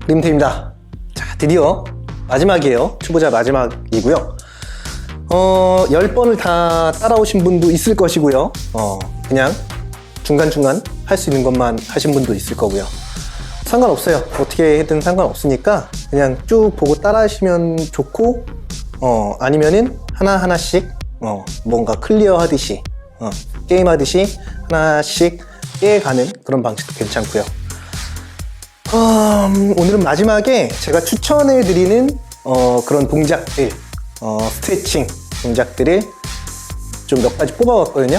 림태입니다. 자, 드디어 마지막이에요. 초보자 마지막이고요. 10번을 다 따라오신 분도 있을 것이고요. 그냥 중간중간 할 수 있는 것만 하신 분도 있을 거고요. 상관없어요. 어떻게 해든 상관없으니까 그냥 쭉 보고 따라 하시면 좋고, 아니면은 하나하나씩 뭔가 클리어 하듯이, 게임 하듯이 하나씩 깨가는 그런 방식도 괜찮고요. 오늘은 마지막에 제가 추천해 드리는 그런 동작들, 스트레칭 동작들을 좀 몇 가지 뽑아봤거든요.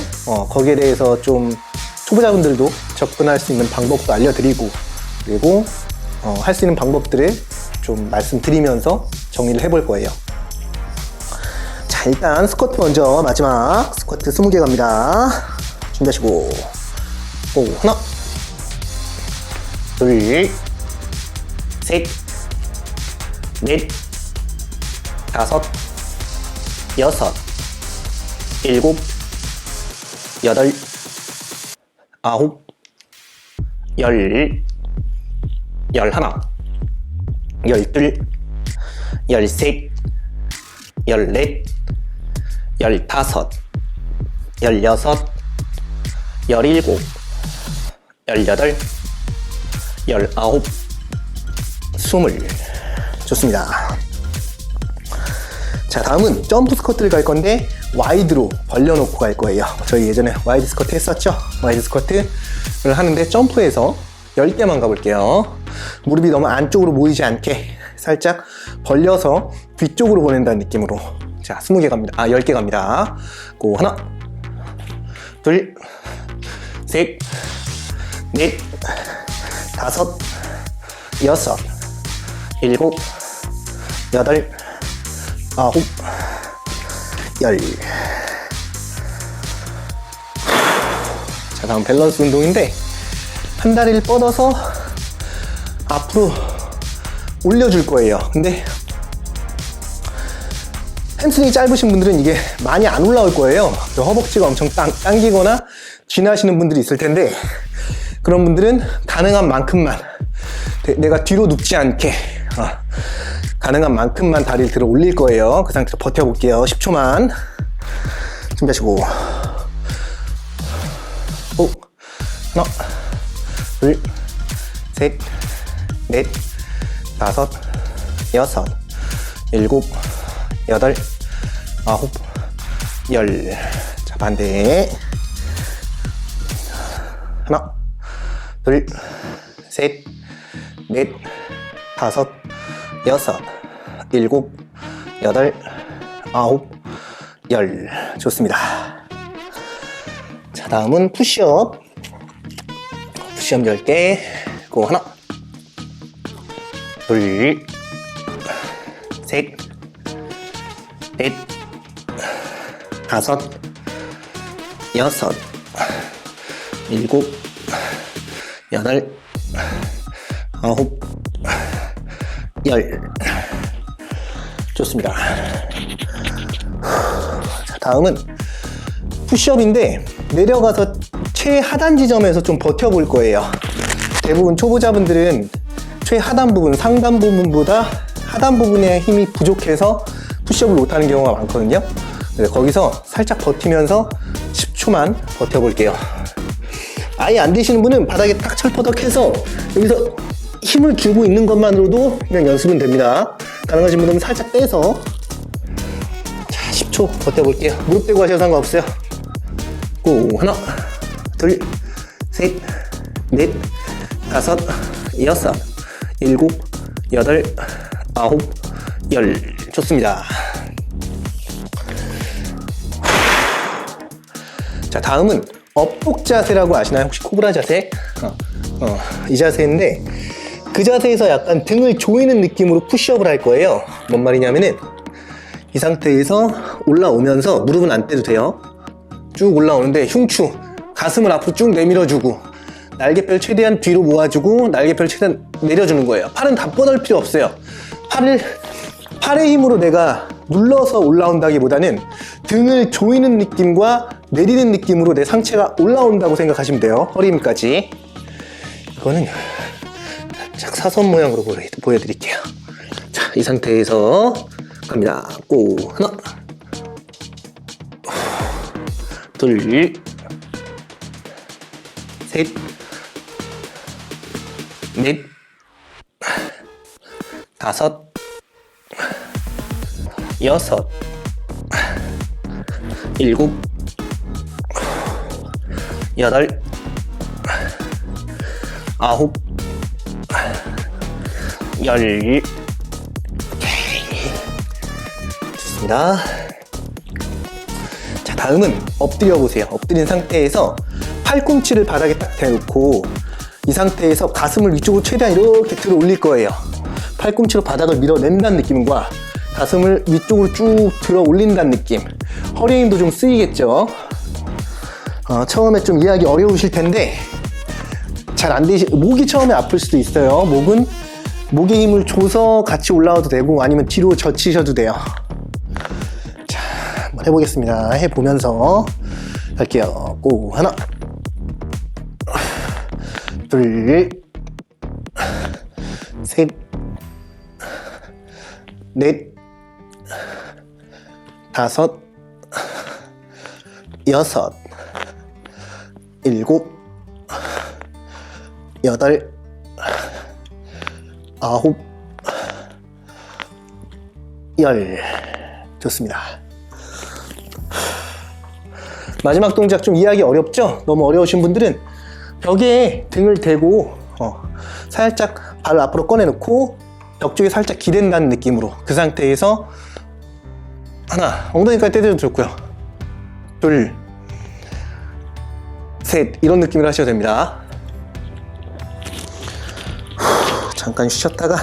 거기에 대해서 좀 초보자분들도 접근할 수 있는 방법도 알려드리고, 그리고 할 수 있는 방법들을 좀 말씀드리면서 정리를 해볼 거예요. 자, 일단 스쿼트 먼저, 마지막 스쿼트 20개 갑니다. 준비하시고, 오, 하나, 둘, 셋, 넷, 다섯, 여섯, 일곱, 여덟, 아홉, 열, 열하나, 열둘, 열셋, 열넷, 열다섯, 열여섯, 열일곱, 열여덟, 열아홉, 20. 좋습니다. 자, 다음은 점프 스쿼트를 갈 건데 와이드로 벌려놓고 갈 거예요. 저희 예전에 와이드 스쿼트 했었죠? 와이드 스쿼트를 하는데 점프해서 10개만 가볼게요. 무릎이 너무 안쪽으로 모이지 않게 살짝 벌려서 뒤쪽으로 보낸다는 느낌으로. 자, 20개 갑니다. 10개 갑니다. 고, 하나, 둘, 셋, 넷, 다섯, 여섯, 일곱, 여덟, 아홉, 열. 자, 다음 밸런스 운동인데 한 다리를 뻗어서 앞으로 올려줄 거예요. 근데 햄스트링이 짧으신 분들은 이게 많이 안 올라올 거예요. 허벅지가 엄청 당기거나 쥐나시는 분들이 있을 텐데, 그런 분들은 가능한 만큼만, 내가 뒤로 눕지 않게 가능한 만큼만 다리를 들어 올릴 거예요. 그 상태에서 버텨볼게요. 10초만 준비하시고, 오, 하나, 둘, 셋, 넷, 다섯, 여섯, 일곱, 여덟, 아홉, 열. 자, 반대. 하나, 둘, 셋, 넷, 다섯, 여섯, 일곱, 여덟, 아홉, 열. 좋습니다. 자, 다음은 푸시업. 푸시업 10개. 고, 하나, 둘, 셋, 넷, 다섯, 여섯, 일곱, 여덟, 아홉, 열. 좋습니다. 자, 다음은 푸시업인데 내려가서 최하단 지점에서 좀 버텨볼 거예요. 대부분 초보자분들은 최하단 부분, 상단 부분보다 하단 부분에 힘이 부족해서 푸시업을 못하는 경우가 많거든요. 거기서 살짝 버티면서 10초만 버텨볼게요. 아예 안 되시는 분은 바닥에 딱 철퍼덕해서 여기서 힘을 주고 있는 것만으로도 그냥 연습은 됩니다. 가능하신 분들은 살짝 떼서, 자, 10초 버텨볼게요. 무릎 대고 하셔도 상관없어요. 고, 하나, 둘, 셋, 넷, 다섯, 여섯, 일곱, 여덟, 아홉, 열. 좋습니다. 자, 다음은 업복 자세라고 아시나요? 혹시 코브라 자세? 이 자세인데, 그 자세에서 약간 등을 조이는 느낌으로 푸시업을 할 거예요. 뭔 말이냐면은 이 상태에서 올라오면서 무릎은 안 떼도 돼요. 쭉 올라오는데 흉추, 가슴을 앞으로 쭉 내밀어주고, 날개뼈를 최대한 뒤로 모아주고, 날개뼈를 최대한 내려주는 거예요. 팔은 다 뻗을 필요 없어요. 팔의 힘으로 내가 눌러서 올라온다기보다는 등을 조이는 느낌과 내리는 느낌으로 내 상체가 올라온다고 생각하시면 돼요. 허리 힘까지. 이거는 자, 사선 모양으로 보여드릴게요. 자, 이 상태에서 갑니다. 고 하나, 둘, 셋, 넷, 다섯, 여섯, 일곱, 여덟, 아홉, 열. 좋습니다. 자, 다음은 엎드려 보세요. 엎드린 상태에서 팔꿈치를 바닥에 딱 대놓고 이 상태에서 가슴을 위쪽으로 최대한 이렇게 들어 올릴 거예요. 팔꿈치로 바닥을 밀어낸다는 느낌과 가슴을 위쪽으로 쭉 들어 올린다는 느낌. 허리 힘도 좀 쓰이겠죠. 처음에 좀 이해하기 어려우실 텐데 잘 안 목이 처음에 아플 수도 있어요. 목에 힘을 줘서 같이 올라와도 되고 아니면 뒤로 젖히셔도 돼요. 자, 한번 해보겠습니다. 해보면서 할게요. 고 하나, 둘, 셋, 넷, 다섯, 여섯, 일곱, 여덟, 아홉, 열. 좋습니다. 마지막 동작 좀 이해하기 어렵죠? 너무 어려우신 분들은 벽에 등을 대고 살짝 발을 앞으로 꺼내놓고 벽 쪽에 살짝 기댄다는 느낌으로 그 상태에서 하나, 엉덩이까지 떼줘도 좋고요. 둘, 셋, 이런 느낌으로 하셔도 됩니다. 잠깐 쉬셨다가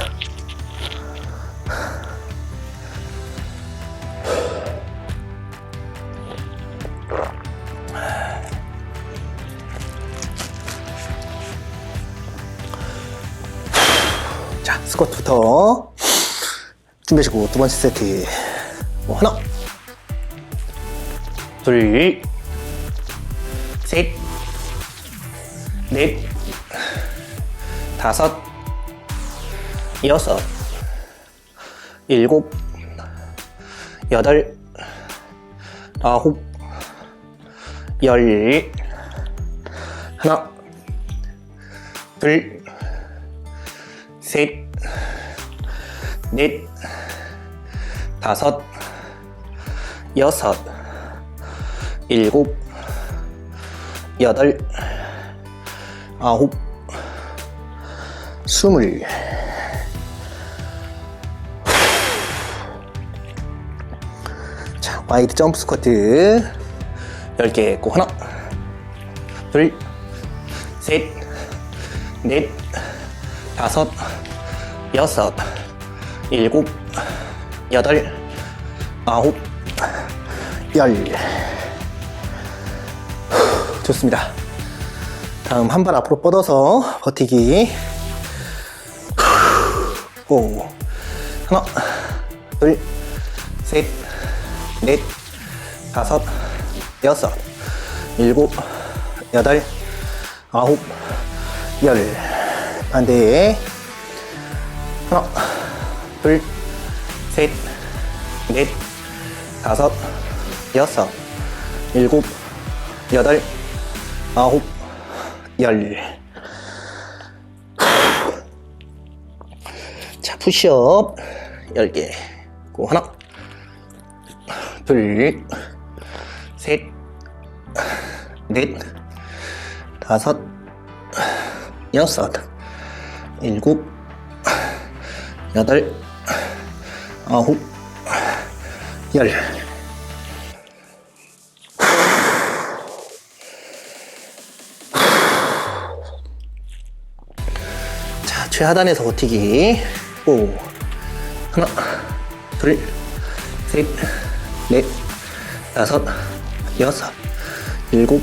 자, 스쿼트부터 준비하시고 두 번째 세트. 하나, 둘, 셋, 넷, 다섯, 여섯, 일곱, 여덟, 아홉, 열. 하나, 둘, 셋, 넷, 다섯, 여섯, 일곱, 여덟, 아홉, 스물. 자, 와이드 점프 스쿼트 10개 했고 하나, 둘, 셋, 넷, 다섯, 여섯, 일곱, 여덟, 아홉, 열. 좋습니다. 다음 한 발 앞으로 뻗어서 버티기. 오. 하나, 둘, 셋, 넷, 다섯, 여섯, 일곱, 여덟, 아홉, 열. 반대. 하나, 둘, 셋, 넷, 다섯, 여섯, 일곱, 여덟, 아홉, 열. 자, 푸시업 10개. 고 하나, 둘, 셋, 넷, 다섯, 여섯, 일곱, 여덟, 아홉, 열. 자, 최하단에서 버티기. 오. 하나, 둘, 셋, 넷, 다섯, 여섯, 일곱,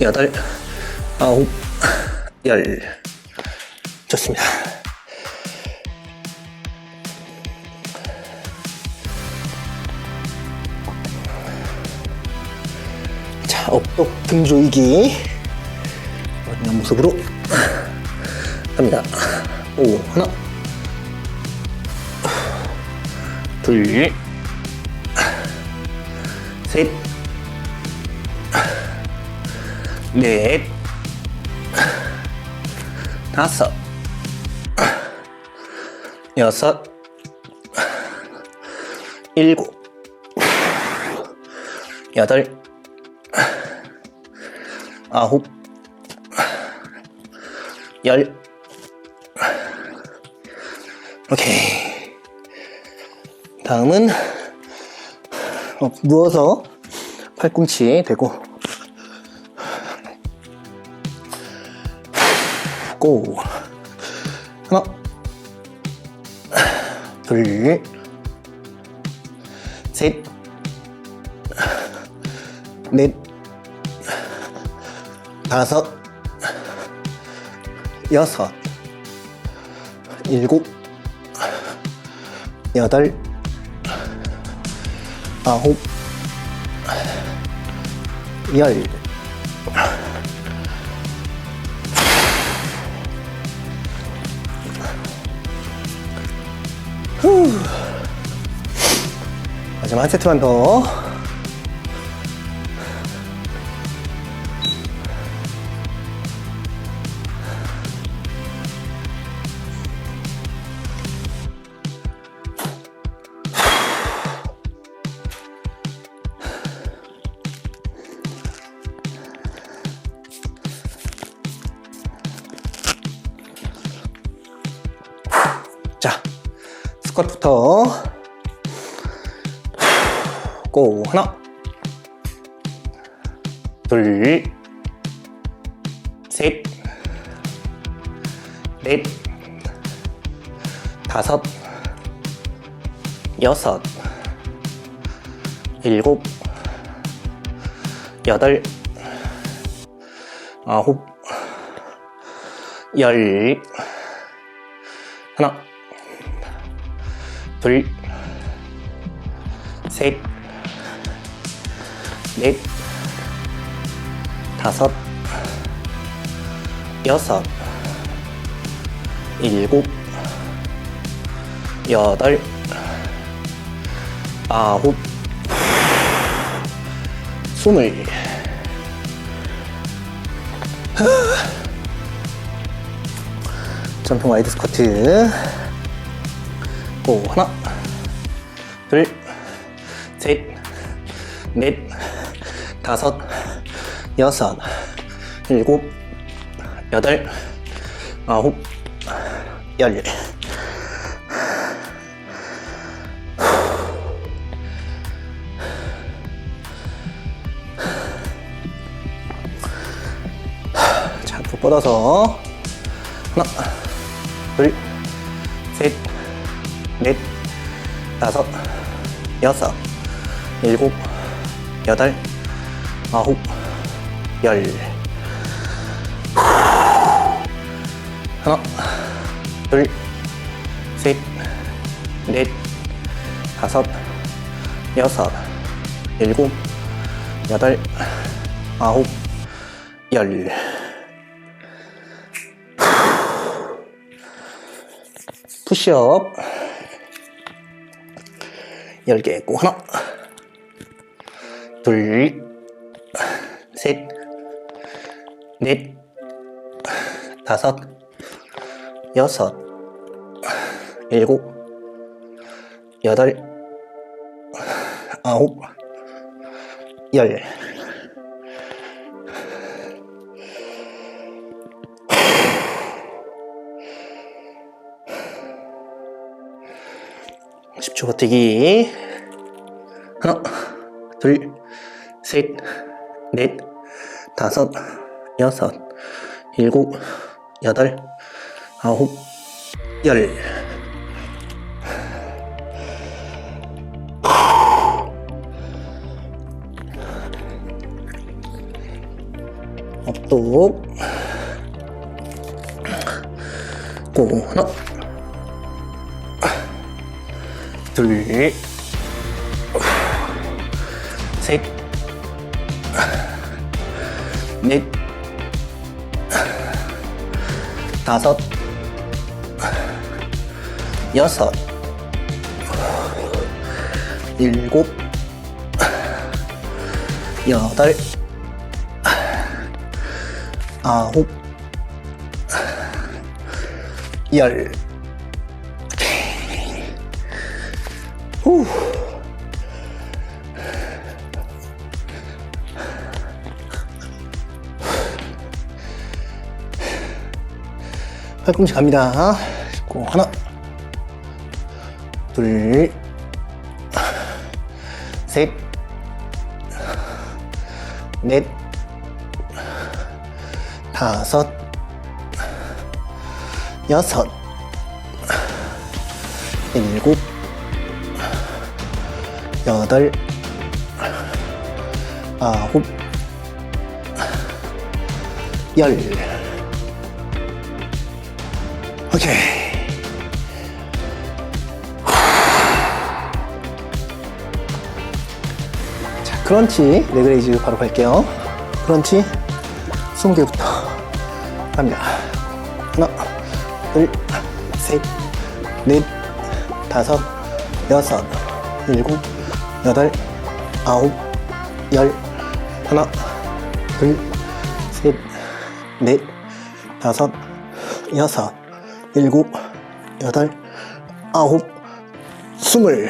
여덟, 아홉, 열. 좋습니다. 자, 엎독 등 조이기. 이런 모습으로 갑니다. 오, 하나, 둘, 셋, 넷, 다섯, 여섯, 일곱, 여덟, 아홉, 열. 오케이. 다음은 누워서 팔꿈치 대고 고. 하나, 둘, 셋, 넷, 다섯, 여섯, 일곱, 여덟, 아홉, 열. 마지막 한 세트만 더. 자, 스쿼트부터 고. 하나, 둘, 셋, 넷, 다섯, 여섯, 일곱, 여덟, 아홉, 열. 하나, 둘, 셋, 넷, 다섯, 여섯, 일곱, 여덟, 아홉, 스물. 점핑 와이드 스쿼트 고. 하나, 둘, 셋, 넷, 다섯, 여섯, 일곱, 여덟, 아홉, 열. 자, 또 뻗어서 하나, 둘, 셋, 넷, 다섯, 여섯, 일곱, 여덟, 아홉, 열. 하나, 둘, 셋, 넷, 다섯, 여섯, 일곱, 여덟, 아홉, 열. 푸시업 10개 했고, 하나, 둘, 셋, 넷, 다섯, 여섯, 일곱, 여덟, 아홉, 열. 초 버티기. 하나, 둘, 셋, 넷, 다섯, 여섯, 일곱, 여덟, 아홉, 열. 업도 고. 하나, 둘, 셋, 넷, 다섯, 여섯, 일곱, 여덟, 아홉, 열. 후. 팔꿈치 갑니다. 하나, 둘, 셋, 넷, 다섯, 여섯, 일곱, 여덟, 아홉, 열. 오케이. 자, 크런치 레그레이즈 바로 갈게요. 크런치 20개부터 갑니다. 하나, 둘, 셋, 넷, 다섯, 여섯, 일곱, 여덟, 아홉, 열. 하나, 둘, 셋, 넷, 다섯, 여섯, 일곱, 여덟, 아홉, 20.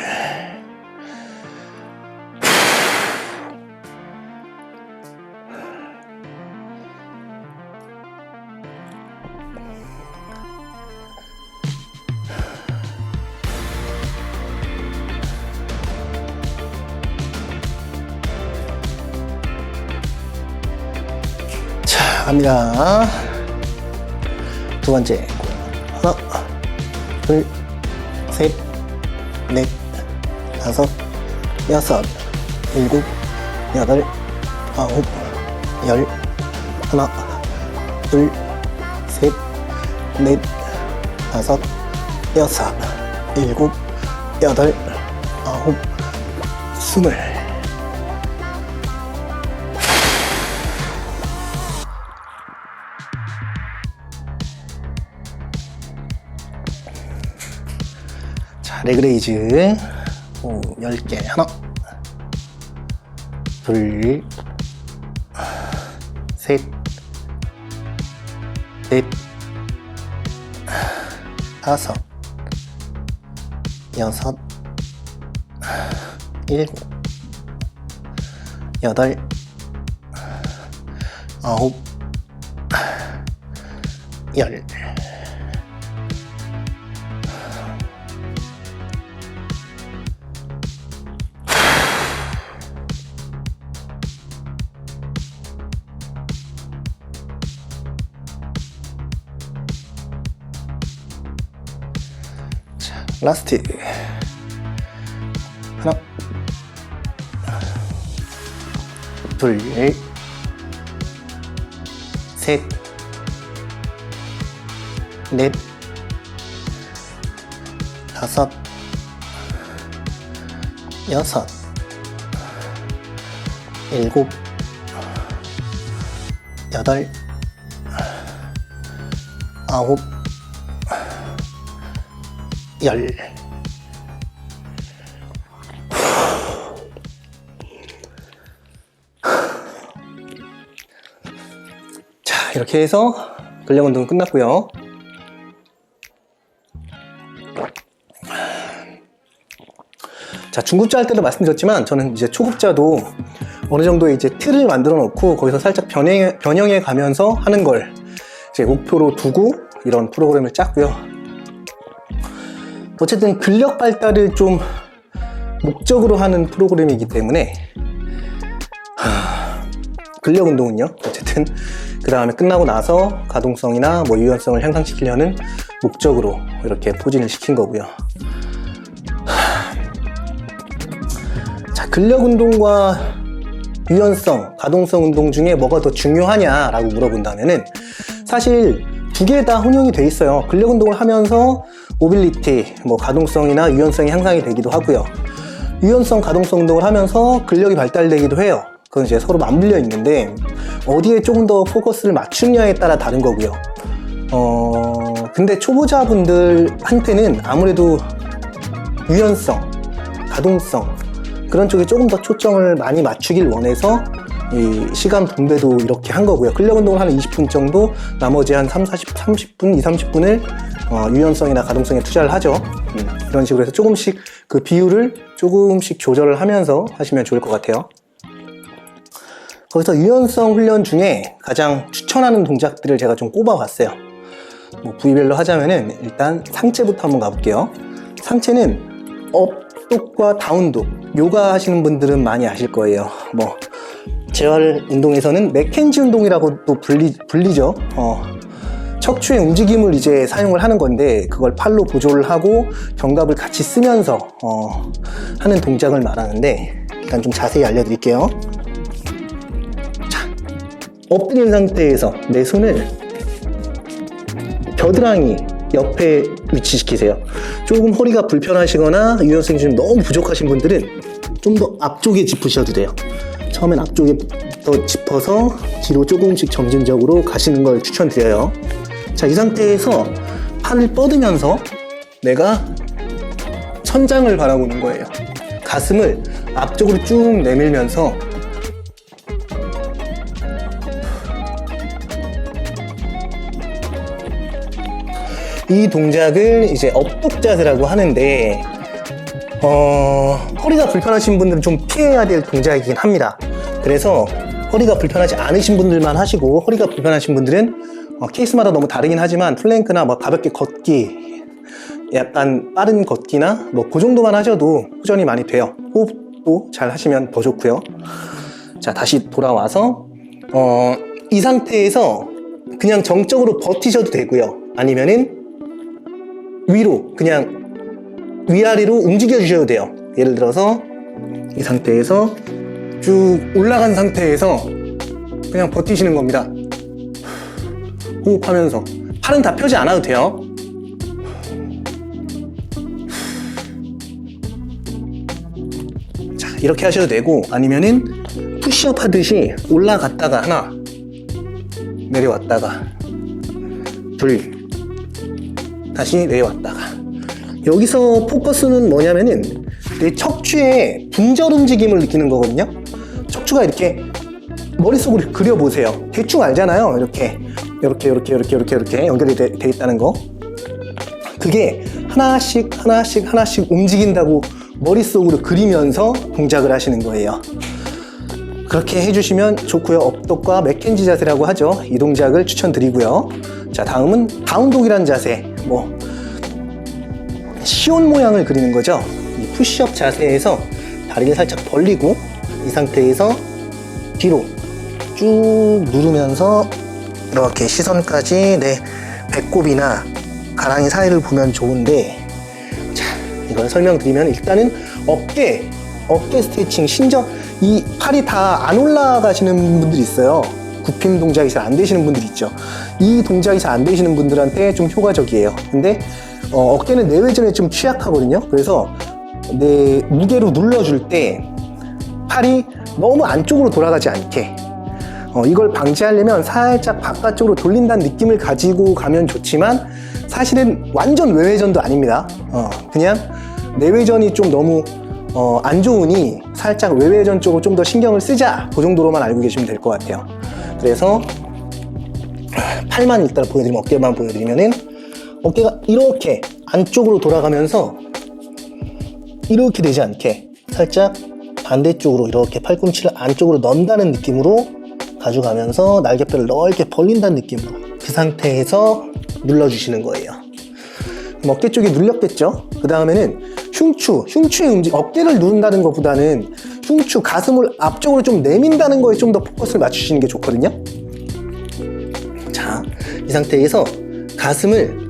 자, 갑니다. 두 번째. 하나, 둘, 셋, 넷, 다섯, 여섯, 일곱, 여덟, 아홉, 열. 하나, 둘, 셋, 넷, 다섯, 여섯, 일곱, 여덟, 아홉, 20. 레그레이즈 10개. 하나, 둘, 셋, 넷, 다섯, 여섯, 일곱, 여덟, 아홉, 열. 라스트. 하나, 둘, 셋, 넷, 다섯, 여섯, 일곱, 여덟, 아홉, 열. 자, 이렇게 해서 근력 운동은 끝났고요. 자, 중급자 할 때도 말씀드렸지만 저는 이제 초급자도 어느 정도 이제 틀을 만들어 놓고 거기서 살짝 변형해 가면서 하는 걸 이제 목표로 두고 이런 프로그램을 짰고요. 어쨌든 근력 발달을 좀 목적으로 하는 프로그램이기 때문에 근력 운동은요, 어쨌든 그 다음에 끝나고 나서 가동성이나 뭐 유연성을 향상시키려는 목적으로 이렇게 포진을 시킨 거고요. 자, 근력 운동과 유연성, 가동성 운동 중에 뭐가 더 중요하냐라고 물어본다면은 사실 두 개 다 혼용이 돼 있어요. 근력 운동을 하면서 모빌리티, 뭐 가동성이나 유연성이 향상이 되기도 하고요. 유연성, 가동성 운동을 하면서 근력이 발달되기도 해요. 그건 이제 서로 맞물려 있는데 어디에 조금 더 포커스를 맞추느냐에 따라 다른 거고요. 근데 초보자분들한테는 아무래도 유연성, 가동성 그런 쪽에 조금 더 초점을 많이 맞추길 원해서 이 시간 분배도 이렇게 한 거고요. 근력 운동을 한 20분 정도, 나머지 한 30분, 30분을 유연성이나 가동성에 투자를 하죠. 이런 식으로 해서 조금씩 그 비율을 조금씩 조절을 하면서 하시면 좋을 것 같아요. 거기서 유연성 훈련 중에 가장 추천하는 동작들을 제가 좀 꼽아봤어요. 뭐 부위별로 하자면은 일단 상체부터 한번 가볼게요. 상체는 업독과 다운독, 요가 하시는 분들은 많이 아실 거예요. 뭐 재활 운동에서는 맥켄지 운동이라고 또 불리죠. 척추의 움직임을 이제 사용을 하는 건데 그걸 팔로 보조를 하고 견갑을 같이 쓰면서 하는 동작을 말하는데 일단 좀 자세히 알려드릴게요. 자, 엎드린 상태에서 내 손을 겨드랑이 옆에 위치시키세요. 조금 허리가 불편하시거나 유연성이 좀 너무 부족하신 분들은 좀 더 앞쪽에 짚으셔도 돼요. 처음엔 앞쪽에부터 짚어서 뒤로 조금씩 점진적으로 가시는 걸 추천드려요. 자, 이 상태에서 팔을 뻗으면서 내가 천장을 바라보는 거예요. 가슴을 앞쪽으로 쭉 내밀면서 이 동작을 이제 업독 자세라고 하는데 허리가 불편하신 분들은 좀 피해야 될 동작이긴 합니다. 그래서 허리가 불편하지 않으신 분들만 하시고, 허리가 불편하신 분들은 케이스마다 너무 다르긴 하지만 플랭크나 뭐 가볍게 걷기, 약간 빠른 걷기나 뭐 그 정도만 하셔도 후전이 많이 돼요. 호흡도 잘 하시면 더 좋고요. 자, 다시 돌아와서 이 상태에서 그냥 정적으로 버티셔도 되고요. 아니면은 위로 그냥 위아래로 움직여 주셔도 돼요. 예를 들어서 이 상태에서 쭉 올라간 상태에서 그냥 버티시는 겁니다. 호흡하면서 팔은 다 펴지 않아도 돼요. 자, 이렇게 하셔도 되고, 아니면은 푸시업 하듯이 올라갔다가 하나, 내려왔다가 둘, 다시 내려왔다가. 여기서 포커스는 뭐냐면은 내 척추의 분절 움직임을 느끼는 거거든요. 척추가 이렇게 머릿속으로 그려보세요. 대충 알잖아요. 이렇게 연결이 돼 있다는 거. 그게 하나씩 움직인다고 머릿속으로 그리면서 동작을 하시는 거예요. 그렇게 해주시면 좋고요. 업독과 맥켄지 자세라고 하죠. 이 동작을 추천드리고요. 자, 다음은 다운독이라는 자세. 뭐 시온 모양을 그리는 거죠. 이 푸시업 자세에서 다리를 살짝 벌리고 이 상태에서 뒤로 쭉 누르면서 이렇게 시선까지 내 배꼽이나 가랑이 사이를 보면 좋은데, 자, 이걸 설명드리면 일단은 어깨 스트레칭, 이 팔이 다 안 올라가시는 분들이 있어요. 굽힘 동작이 잘 안 되시는 분들이 있죠. 이 동작이 잘 안 되시는 분들한테 좀 효과적이에요. 근데 어깨는 내외전에 좀 취약하거든요. 그래서 내 무게로 눌러줄 때 팔이 너무 안쪽으로 돌아가지 않게 이걸 방지하려면 살짝 바깥쪽으로 돌린다는 느낌을 가지고 가면 좋지만 사실은 완전 외회전도 아닙니다. 그냥 내외전이 좀 너무 안 좋으니 살짝 외회전 쪽으로 좀 더 신경을 쓰자, 그 정도로만 알고 계시면 될 것 같아요. 그래서 팔만 일단 보여드리면, 어깨만 보여드리면은 어깨가 이렇게 안쪽으로 돌아가면서 이렇게 되지 않게 살짝 반대쪽으로 이렇게 팔꿈치를 안쪽으로 넣는다는 느낌으로 가져가면서 날개뼈를 넓게 벌린다는 느낌으로 그 상태에서 눌러주시는 거예요. 그럼 어깨 쪽이 눌렸겠죠? 그 다음에는 흉추의 움직임, 어깨를 누른다는 것보다는 흉추, 가슴을 앞쪽으로 좀 내민다는 거에 좀 더 포커스를 맞추시는 게 좋거든요. 자, 이 상태에서 가슴을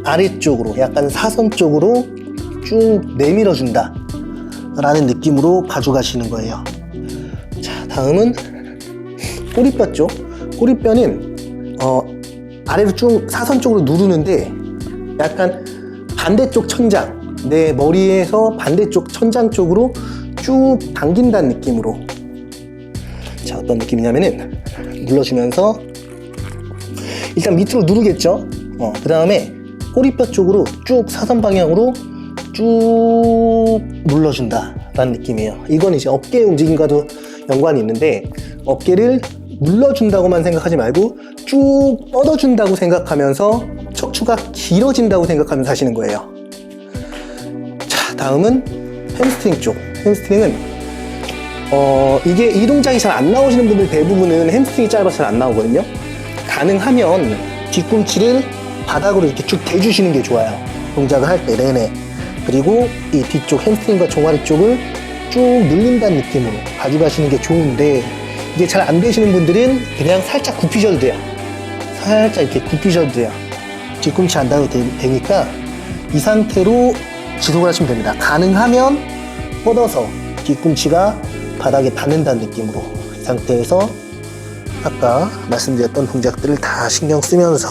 아래쪽으로, 약간 사선 쪽으로 쭉 내밀어 준다 라는 느낌으로 가져가시는 거예요. 자, 다음은 꼬리뼈 쪽. 꼬리뼈는 아래로 쭉 사선 쪽으로 누르는데 약간 반대쪽 천장, 내 머리에서 반대쪽 천장 쪽으로 쭉 당긴다는 느낌으로. 자, 어떤 느낌이냐면은 눌러주면서 일단 밑으로 누르겠죠. 그 다음에 꼬리뼈 쪽으로 쭉 사선 방향으로 쭉 눌러준다 라는 느낌이에요. 이건 이제 어깨 움직임과도 연관이 있는데, 어깨를 눌러준다고만 생각하지 말고 쭉 뻗어준다고 생각하면서 척추가 길어진다고 생각하면서 하시는 거예요. 자, 다음은 햄스트링 쪽. 햄스트링은 이게 이 동작이 잘 안 나오시는 분들 대부분은 햄스트링이 짧아서 잘 안 나오거든요. 가능하면 뒤꿈치를 바닥으로 이렇게 쭉 대주시는 게 좋아요. 동작을 할 때 내내. 그리고 이 뒤쪽 햄스트링과 종아리 쪽을 쭉 늘린다는 느낌으로 가져가시는 게 좋은데, 이게 잘 안 되시는 분들은 그냥 살짝 굽히셔도 돼요. 살짝 이렇게 굽히셔도 돼요. 뒤꿈치 안 닿아도 되니까 이 상태로 지속을 하시면 됩니다. 가능하면 뻗어서 뒤꿈치가 바닥에 닿는다는 느낌으로, 이 상태에서 아까 말씀드렸던 동작들을 다 신경 쓰면서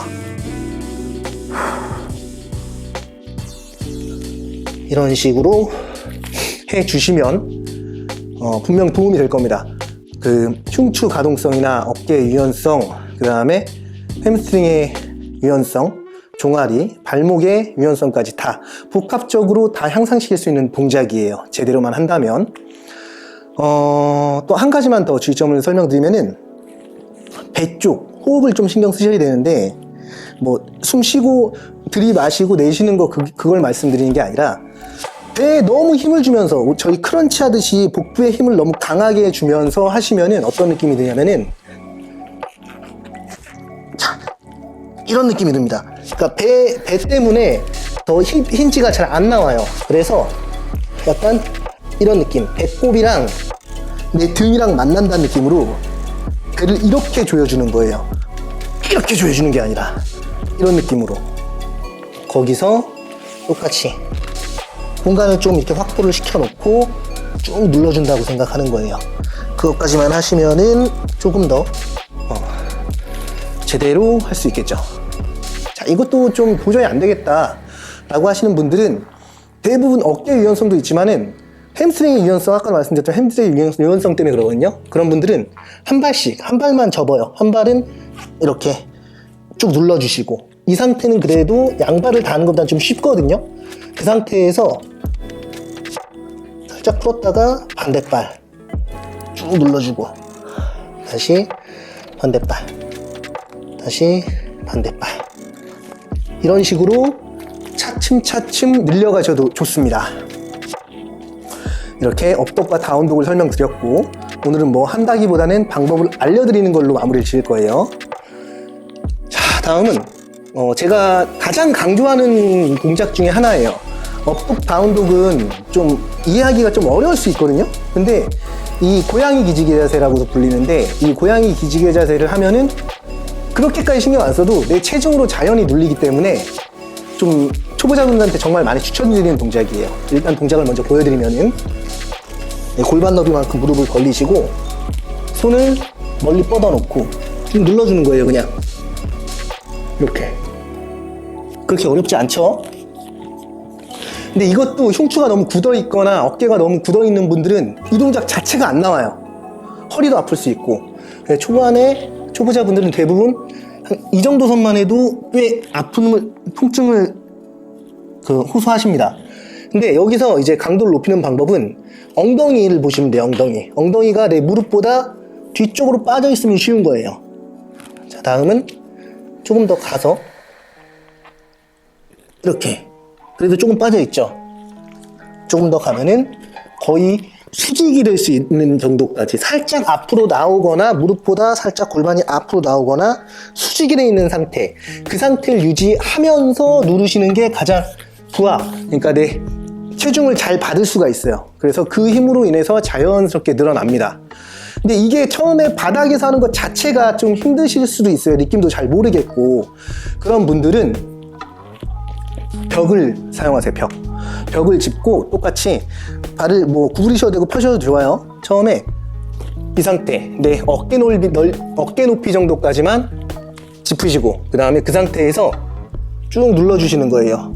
이런 식으로 해주시면 분명 도움이 될 겁니다. 그 흉추 가동성이나 어깨 유연성, 그 다음에 햄스트링의 유연성, 종아리, 발목의 유연성까지 다 복합적으로 다 향상시킬 수 있는 동작이에요. 제대로만 한다면. 또 한 가지만 더 주의점을 설명드리면은, 배 쪽 호흡을 좀 신경 쓰셔야 되는데, 뭐 숨 쉬고 들이마시고 내쉬는 거 그걸 말씀드리는 게 아니라, 배에 너무 힘을 주면서 저희 크런치 하듯이 복부에 힘을 너무 강하게 주면서 하시면은 어떤 느낌이 드냐면은, 자, 이런 느낌이 듭니다. 그러니까 배 때문에 더 힌지가 잘 안 나와요. 그래서 약간 이런 느낌, 배꼽이랑 내 등이랑 만난다는 느낌으로 배를 이렇게 조여주는 거예요. 이렇게 조여주는 게 아니라 이런 느낌으로. 거기서 똑같이 공간을 좀 이렇게 확보를 시켜놓고 쭉 눌러준다고 생각하는 거예요. 그것까지만 하시면은 조금 더 제대로 할 수 있겠죠. 자, 이것도 좀 도저히 안 되겠다 라고 하시는 분들은 대부분 어깨 유연성도 있지만은 햄스트링의 유연성, 아까 말씀드렸던 햄스트링의 유연성 때문에 그러거든요. 그런 분들은 한 발씩, 한 발만 접어요. 한 발은 이렇게 쭉 눌러주시고, 이 상태는 그래도 양발을 닿는 것보다는 좀 쉽거든요. 그 상태에서 살짝 풀었다가 반대발 쭉 눌러주고, 다시 반대발, 다시 반대발, 이런 식으로 차츰차츰 늘려가셔도 좋습니다. 이렇게 업독과 다운독을 설명드렸고, 오늘은 뭐 한다기보다는 방법을 알려드리는 걸로 마무리를 지을 거예요. 자, 다음은 제가 가장 강조하는 동작 중에 하나예요. 업독 다운독은 좀 이해하기가 좀 어려울 수 있거든요. 근데 이 고양이 기지개 자세라고도 불리는데, 이 고양이 기지개 자세를 하면은 그렇게까지 신경 안 써도 내 체중으로 자연히 눌리기 때문에 좀 초보자분들한테 정말 많이 추천드리는 동작이에요. 일단 동작을 먼저 보여드리면은, 골반 너비만큼 무릎을 벌리시고 손을 멀리 뻗어놓고 좀 눌러주는 거예요. 그냥 이렇게. 그렇게 어렵지 않죠? 근데 이것도 흉추가 너무 굳어 있거나 어깨가 너무 굳어 있는 분들은 이 동작 자체가 안 나와요. 허리도 아플 수 있고. 초반에 초보자분들은 대부분 이 정도 선만 해도 꽤 아픔을, 통증을 호소하십니다. 근데 여기서 이제 강도를 높이는 방법은 엉덩이를 보시면 돼요. 엉덩이가 내 무릎보다 뒤쪽으로 빠져 있으면 쉬운 거예요. 자, 다음은 조금 더 가서 이렇게, 그래도 조금 빠져 있죠. 조금 더 가면은 거의 수직이 될 수 있는 정도까지 살짝 앞으로 나오거나, 무릎보다 살짝 골반이 앞으로 나오거나 수직이 돼 있는 상태, 그 상태를 유지하면서 누르시는 게 가장 그러니까 내 체중을 잘 받을 수가 있어요. 그래서 그 힘으로 인해서 자연스럽게 늘어납니다. 근데 이게 처음에 바닥에서 하는 것 자체가 좀 힘드실 수도 있어요. 느낌도 잘 모르겠고. 그런 분들은 벽을 사용하세요. 벽을 짚고 똑같이 발을 뭐 구부리셔도 되고 펴셔도 좋아요. 처음에 이 상태, 내 어깨 높이 정도까지만 짚으시고, 그 다음에 그 상태에서 쭉 눌러주시는 거예요.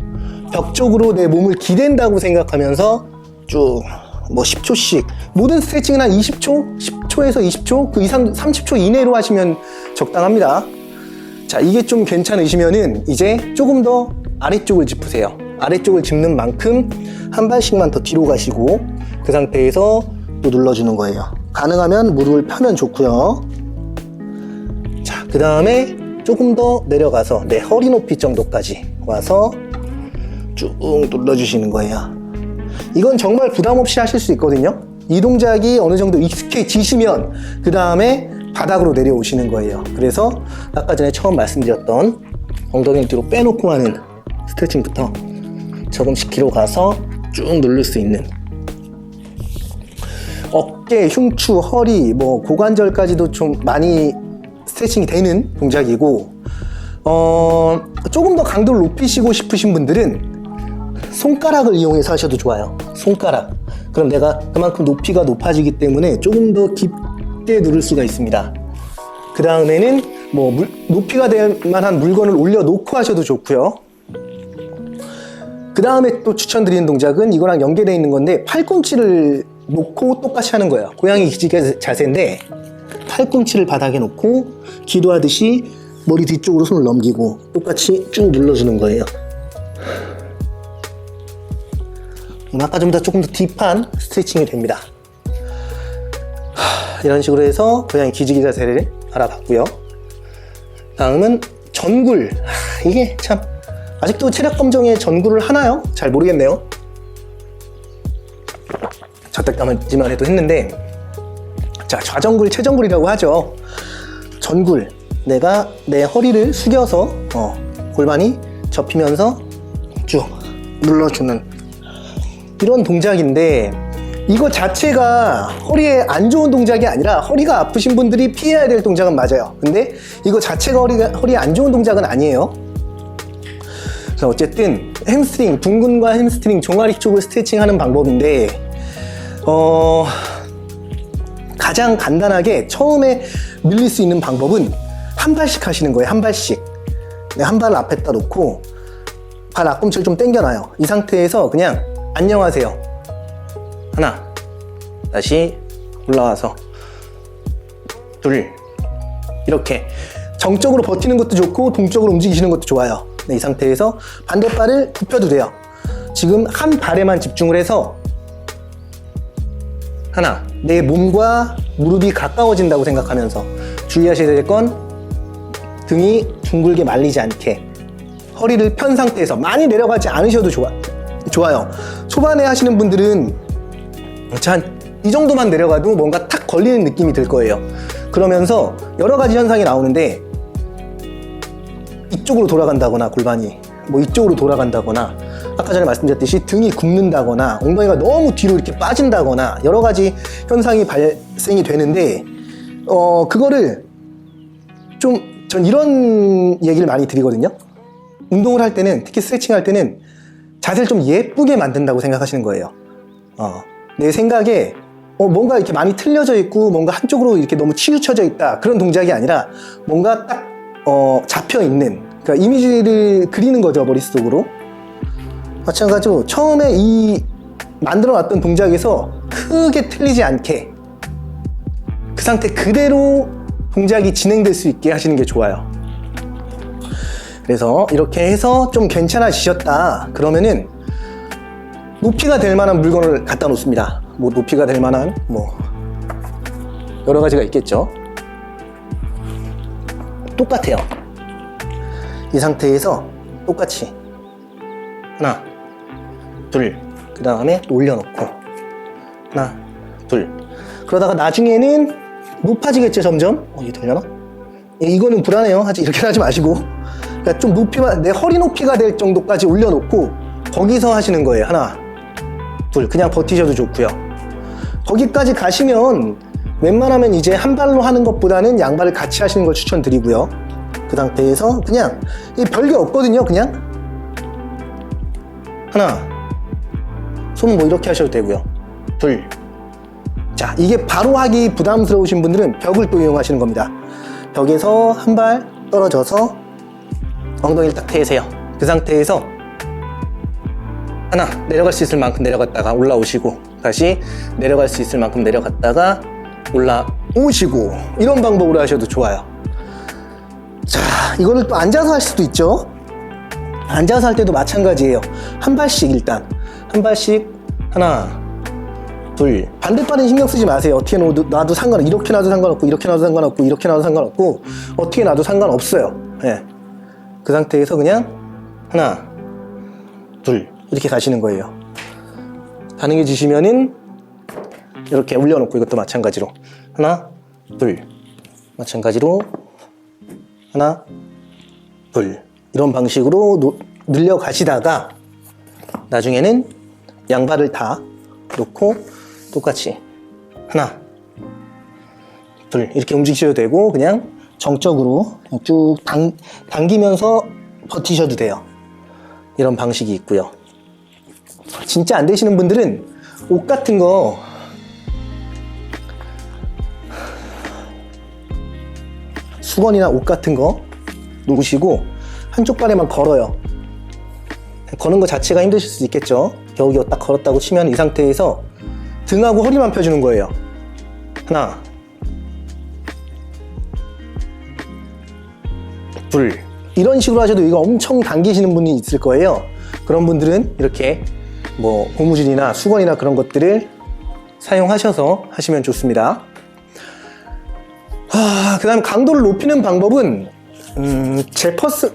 벽 쪽으로 내 몸을 기댄다고 생각하면서 쭉 뭐 10초씩, 모든 스트레칭은 한 20초? 10초에서 20초? 그 이상 30초 이내로 하시면 적당합니다. 자, 이게 좀 괜찮으시면은 이제 조금 더 아래쪽을 짚으세요. 아래쪽을 짚는 만큼 한 발씩만 더 뒤로 가시고 그 상태에서 또 눌러주는 거예요. 가능하면 무릎을 펴면 좋고요. 자, 그 다음에 조금 더 내려가서 내 허리 높이 정도까지 와서 쭉 눌러주시는 거예요. 이건 정말 부담 없이 하실 수 있거든요. 이 동작이 어느 정도 익숙해지시면 그 다음에 바닥으로 내려오시는 거예요. 그래서 아까 전에 처음 말씀드렸던 엉덩이를 뒤로 빼놓고 하는 스트레칭부터 조금씩 뒤로 가서 쭉 누를 수 있는, 어깨, 흉추, 허리, 뭐 고관절까지도 좀 많이 스트레칭이 되는 동작이고, 조금 더 강도를 높이시고 싶으신 분들은 손가락을 이용해서 하셔도 좋아요. 손가락. 그럼 내가 그만큼 높이가 높아지기 때문에 조금 더 깊게 누를 수가 있습니다. 그 다음에는 뭐 높이가 될 만한 물건을 올려놓고 하셔도 좋고요. 그 다음에 또 추천드리는 동작은 이거랑 연계되어 있는 건데, 팔꿈치를 놓고 똑같이 하는 거예요. 고양이 기지개 자세인데 팔꿈치를 바닥에 놓고 기도하듯이 머리 뒤쪽으로 손을 넘기고 똑같이 쭉 눌러주는 거예요. 아까 좀보다 조금 더 딥한 스트레칭이 됩니다. 이런 식으로 해서 고양이 기지개 자세를 알아봤고요. 다음은 전굴. 이게 참 아직도 체력 검정에 전굴을 하나요? 잘 모르겠네요. 저때까지만 해도 했는데, 자, 좌전굴, 최전굴이라고 하죠. 전굴, 내가 내 허리를 숙여서 골반이 접히면서 쭉 눌러주는 이런 동작인데, 이거 자체가 허리에 안 좋은 동작이 아니라 허리가 아프신 분들이 피해야 될 동작은 맞아요. 근데 이거 자체가 허리에 안 좋은 동작은 아니에요. 그래서 어쨌든 햄스트링, 둥근과 햄스트링, 종아리 쪽을 스트레칭하는 방법인데, 가장 간단하게 처음에 늘릴 수 있는 방법은 한 발씩 하시는 거예요. 한 발씩. 한 발을 앞에다 놓고 발 앞꿈치를 좀 당겨놔요. 이 상태에서 그냥 안녕하세요. 하나, 다시 올라와서 둘, 이렇게 정적으로 버티는 것도 좋고 동적으로 움직이시는 것도 좋아요. 네, 이 상태에서 반대발을 굽혀도 돼요. 지금 한 발에만 집중을 해서 하나, 내 몸과 무릎이 가까워진다고 생각하면서 주의하셔야 될 건 등이 둥글게 말리지 않게 허리를 편 상태에서 많이 내려가지 않으셔도 좋아요. 초반에 하시는 분들은 한 이 정도만 내려가도 뭔가 탁 걸리는 느낌이 들 거예요. 그러면서 여러 가지 현상이 나오는데, 이쪽으로 돌아간다거나 골반이 뭐 이쪽으로 돌아간다거나, 아까 전에 말씀드렸듯이 등이 굽는다거나 엉덩이가 너무 뒤로 이렇게 빠진다거나 여러 가지 현상이 발생이 되는데, 그거를 좀 전 이런 얘기를 많이 드리거든요. 운동을 할 때는, 특히 스트레칭 할 때는 자세를 좀 예쁘게 만든다고 생각하시는 거예요. 내 생각에 뭔가 이렇게 많이 틀려져 있고 뭔가 한쪽으로 이렇게 너무 치우쳐져 있다, 그런 동작이 아니라 뭔가 딱 잡혀 있는, 그러니까 이미지를 그리는 거죠, 머릿속으로. 마찬가지로 처음에 이 만들어 놨던 동작에서 크게 틀리지 않게 그 상태 그대로 동작이 진행될 수 있게 하시는 게 좋아요. 그래서 이렇게 해서 좀 괜찮아지셨다 그러면은 높이가 될 만한 물건을 갖다 놓습니다. 뭐 높이가 될 만한 뭐 여러 가지가 있겠죠. 똑같아요. 이 상태에서 똑같이 하나, 둘, 그 다음에 올려놓고 하나, 둘. 그러다가 나중에는 높아지겠죠, 점점. 이게 되려나? 이거는 불안해요. 이렇게 하지 마시고, 그러니까 좀 높이가, 내 허리 높이가 될 정도까지 올려놓고 거기서 하시는 거예요. 하나, 둘. 그냥 버티셔도 좋고요. 거기까지 가시면 웬만하면 이제 한 발로 하는 것보다는 양발을 같이 하시는 걸 추천드리고요. 그 상태에서 그냥 별게 없거든요. 그냥 하나, 손 뭐 이렇게 하셔도 되고요. 둘. 자, 이게 바로 하기 부담스러우신 분들은 벽을 또 이용하시는 겁니다. 벽에서 한 발 떨어져서 엉덩이를 딱 대세요. 그 상태에서 하나, 내려갈 수 있을 만큼 내려갔다가 올라오시고, 다시 내려갈 수 있을 만큼 내려갔다가 올라오시고, 이런 방법으로 하셔도 좋아요. 자, 이거를 또 앉아서 할 수도 있죠. 앉아서 할 때도 마찬가지예요. 한 발씩 일단 한 발씩 하나 둘. 반대발은 신경 쓰지 마세요. 어떻게 놔도 상관없고, 이렇게 놔도 상관없고, 이렇게 놔도 상관없고, 이렇게 놔도 상관없고, 어떻게 놔도 상관없어요. 예. 그 상태에서 그냥 하나 둘 이렇게 가시는 거예요. 가능해지시면은 이렇게 올려놓고, 이것도 마찬가지로 하나 둘, 마찬가지로 하나 둘, 이런 방식으로 늘려 가시다가 나중에는 양발을 다 놓고 똑같이 하나 둘 이렇게 움직이셔도 되고, 그냥 정적으로 쭉 당기면서 버티셔도 돼요. 이런 방식이 있고요. 진짜 안 되시는 분들은 옷 같은 거 수건이나 옷 같은 거 놓으시고 한쪽 발에만 걸어요. 거는 거 자체가 힘드실 수 있겠죠. 겨우겨우 딱 걸었다고 치면 이 상태에서 등하고 허리만 펴주는 거예요. 하나 둘, 이런 식으로 하셔도 이거 엄청 당기시는 분이 있을 거예요. 그런 분들은 이렇게 뭐 고무줄이나 수건이나 그런 것들을 사용하셔서 하시면 좋습니다. 그 다음 강도를 높이는 방법은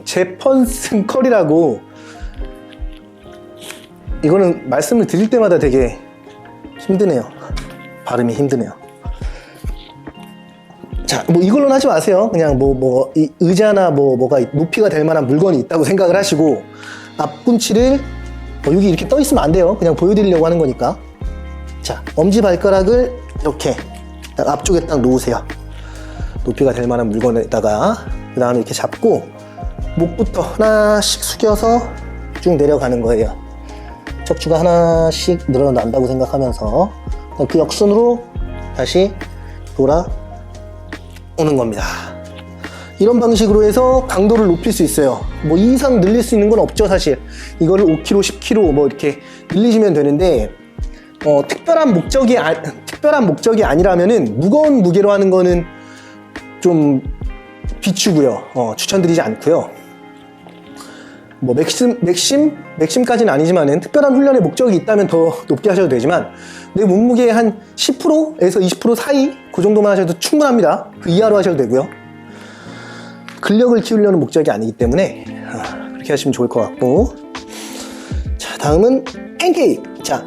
제퍼슨 컬이라고, 이거는 말씀을 드릴 때마다 되게 힘드네요. 발음이 힘드네요. 자, 뭐 이걸로는 하지 마세요. 그냥 이 의자나 뭐가 높이가 될 만한 물건이 있다고 생각을 하시고, 앞꿈치를 여기 이렇게 떠 있으면 안 돼요. 그냥 보여드리려고 하는 거니까. 자, 엄지발가락을 이렇게 딱 앞쪽에 딱 놓으세요. 높이가 될 만한 물건에다가, 그 다음에 이렇게 잡고 목부터 하나씩 숙여서 쭉 내려가는 거예요. 척추가 하나씩 늘어난다고 생각하면서 그 역순으로 다시 돌아오는 겁니다. 이런 방식으로 해서 강도를 높일 수 있어요. 뭐 이 이상 늘릴 수 있는 건 없죠, 사실. 이거를 5kg, 10kg 뭐 이렇게 늘리시면 되는데, 특별한 목적이 아니라면은 무거운 무게로 하는 거는 좀 비추고요. 추천드리지 않고요. 뭐 맥심까지는 아니지만은 특별한 훈련의 목적이 있다면 더 높게 하셔도 되지만, 내 몸무게의 한 10%에서 20% 사이 그 정도만 하셔도 충분합니다. 그 이하로 하셔도 되고요. 근력을 키우려는 목적이 아니기 때문에 그렇게 하시면 좋을 것 같고, 자, 다음은 팬케이크. 자,